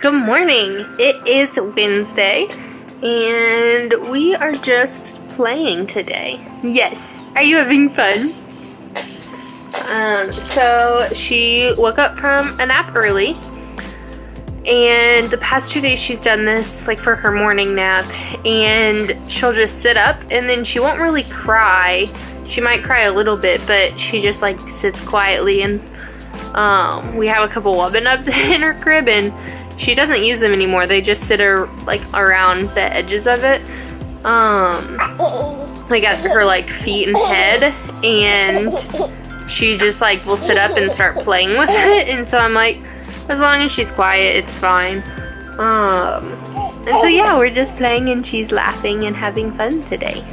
Good morning. It is Wednesday and we are just playing today. Yes. Are you having fun? So she woke up from a nap early, and the past 2 days she's done this like for her morning nap, and she'll just sit up and then she won't really cry. She might cry a little bit, but she just like sits quietly, and we have a couple Wubbin Nubs in her crib and she doesn't use them anymore. They just sit like around the edges of it, like at her like feet and head, and she just like will sit up and start playing with it. And so I'm like, as long as she's quiet, it's fine. And so yeah, we're just playing and she's laughing and having fun today.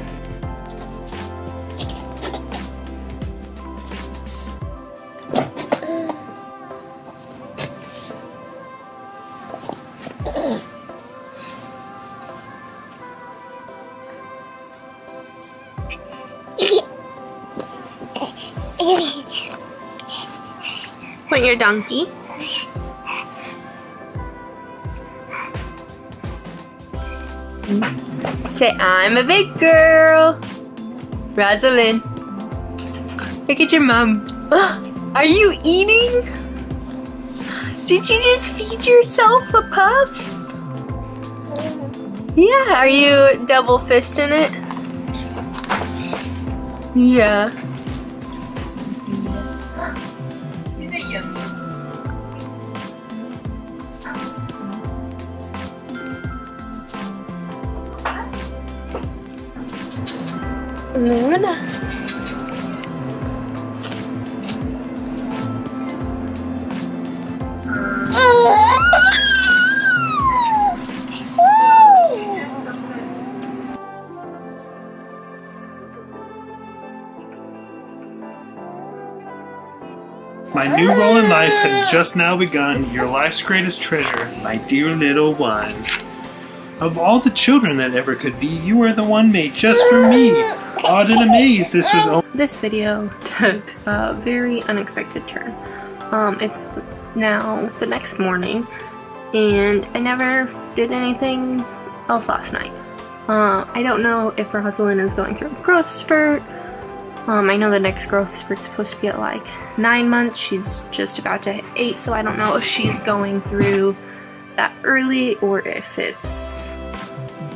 Want your donkey? Say, I'm a big girl. Rosalind. Look at your mom. Are you eating? Did you just feed yourself a puff? Yeah, are you double fisting it? Yeah. Luna. My new role in life had just now begun. Your life's greatest treasure, my dear little one. Of all the children that ever could be, you are the one made just for me. Awed and amazed, This video took a very unexpected turn. It's now the next morning, and I never did anything else last night. I don't know if Rosalind is going through a growth spurt. I know the next growth spurt's supposed to be at like 9 months. She's just about to hit 8, so I don't know if she's going through that early or if it's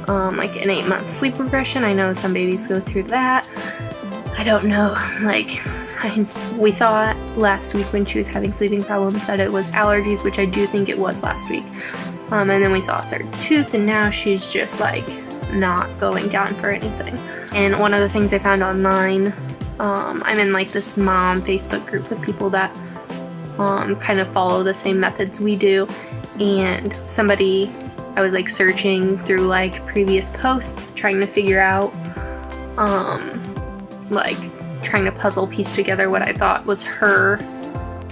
like an 8-month sleep regression. I know some babies go through that. I don't know. Like, we thought last week when she was having sleeping problems that it was allergies, which I do think it was last week. And then we saw a third tooth, and now she's just like not going down for anything. And one of the things I found online, I'm in like this mom Facebook group with people that kind of follow the same methods we do, and I was like searching through like previous posts trying to figure out like trying to puzzle piece together what I thought was her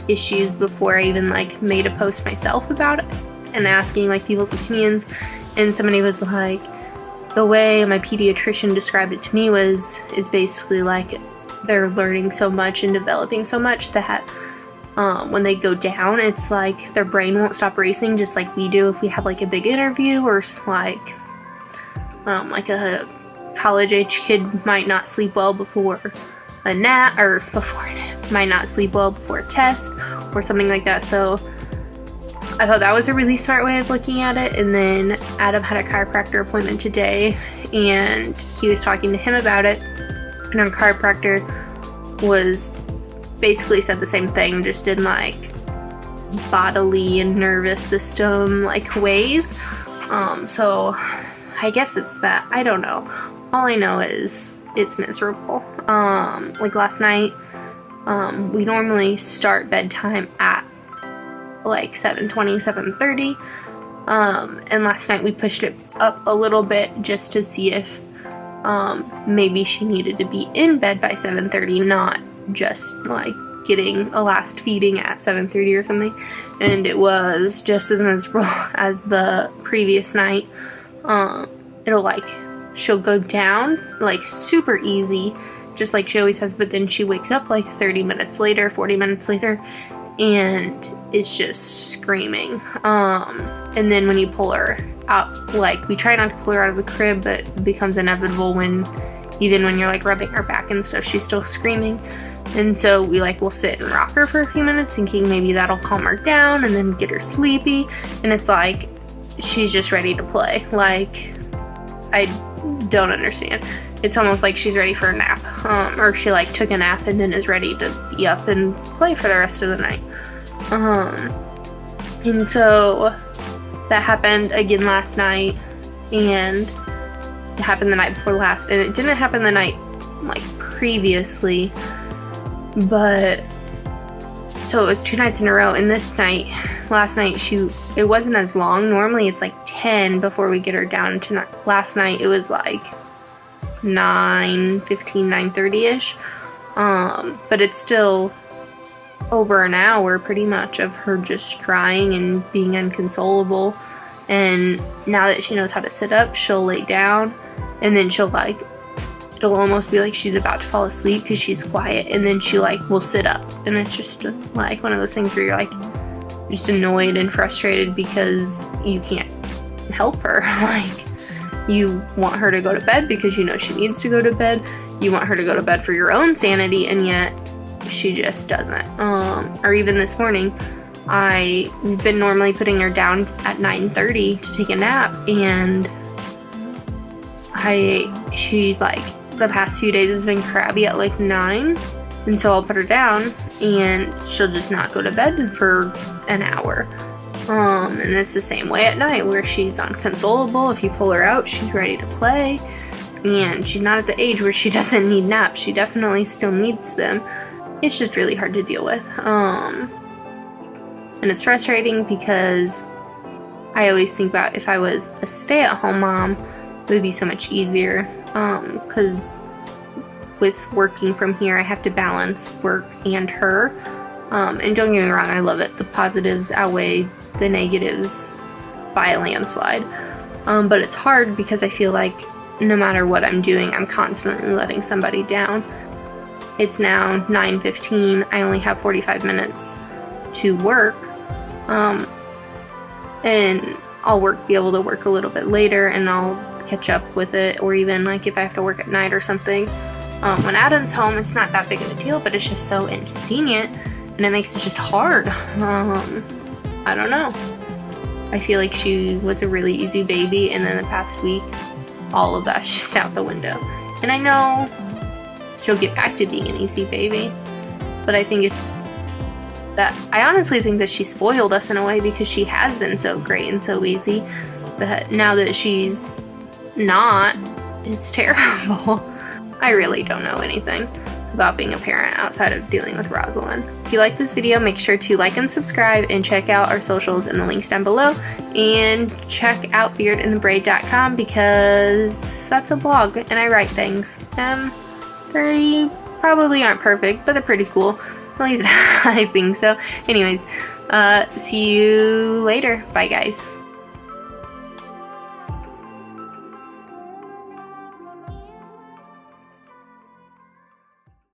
issues before I even like made a post myself about it, and asking like people's opinions. And somebody was like, the way my pediatrician described it to me was, it's basically like they're learning so much and developing so much that when they go down, it's like their brain won't stop racing, just like we do if we have like a big interview, or like a college age kid might not sleep well before a nap, might not sleep well before a test or something like that. So I thought that was a really smart way of looking at it. And then Adam had a chiropractor appointment today, and he was talking to him about it, and our chiropractor was basically said the same thing, just in like bodily and nervous system like ways. So I guess it's that. I don't know. All I know is it's miserable. Like last night, we normally start bedtime at like 7:20, 7:30. And last night we pushed it up a little bit just to see if maybe she needed to be in bed by 7:30, not just like getting a last feeding at 7:30 or something. And it was just as miserable as the previous night. It'll like she'll go down like super easy, just like she always has, but then she wakes up like 30 minutes later, 40 minutes later, and it's just screaming. And then when you pull her out, like, we try not to pull her out of the crib, but it becomes inevitable even when you're like rubbing her back and stuff, she's still screaming. And so we like will sit and rock her for a few minutes, thinking maybe that'll calm her down and then get her sleepy. And it's like she's just ready to play. Like, I don't understand. It's almost like she's ready for a nap, or she like took a nap and then is ready to be up and play for the rest of the night. And so that happened again last night, and it happened the night before last, and it didn't happen the night like previously, but so it was 2 nights in a row. And this night, last night, it wasn't as long. Normally it's like 10 before we get her down to last night it was like 9:15, 9:30ish. But it's still over an hour pretty much of her just crying and being inconsolable. And now that she knows how to sit up, she'll lay down, and then she'll like, it'll almost be like she's about to fall asleep because she's quiet, and then she like will sit up, and it's just like one of those things where you're like just annoyed and frustrated because you can't help her. Like, you want her to go to bed because you know she needs to go to bed. You want her to go to bed for your own sanity, and yet she just doesn't. Or even this morning, we've been normally putting her down at 9:30 to take a nap, and she's like, the past few days has been crabby at like 9, and so I'll put her down and she'll just not go to bed for an hour. And it's the same way at night where she's unconsolable. If you pull her out, she's ready to play, and she's not at the age where she doesn't need naps. She definitely still needs them. It's just really hard to deal with. And it's frustrating because I always think about if I was a stay-at-home mom, it would be so much easier. Because with working from here, I have to balance work and her. And don't get me wrong, I love it. The positives outweigh the negatives by a landslide. But it's hard because I feel like no matter what I'm doing, I'm constantly letting somebody down. It's now 9:15. I only have 45 minutes to work. And I'll be able to work a little bit later, and I'll catch up with it, or even like if I have to work at night or something. When Adam's home, it's not that big of a deal, but it's just so inconvenient, and it makes it just hard. I don't know. I feel like she was a really easy baby, and then the past week, all of that's just out the window. And I know she'll get back to being an easy baby, but I think it's that I honestly think that she spoiled us in a way, because she has been so great and so easy, that now that she's not, it's terrible. I really don't know anything about being a parent outside of dealing with Rosalind. If you like this video, make sure to like and subscribe, and check out our socials in the links down below, and check out beardandthebraid.com, because that's a blog and I write things. They probably aren't perfect, but they're pretty cool. At least I think so. Anyways, see you later. Bye guys.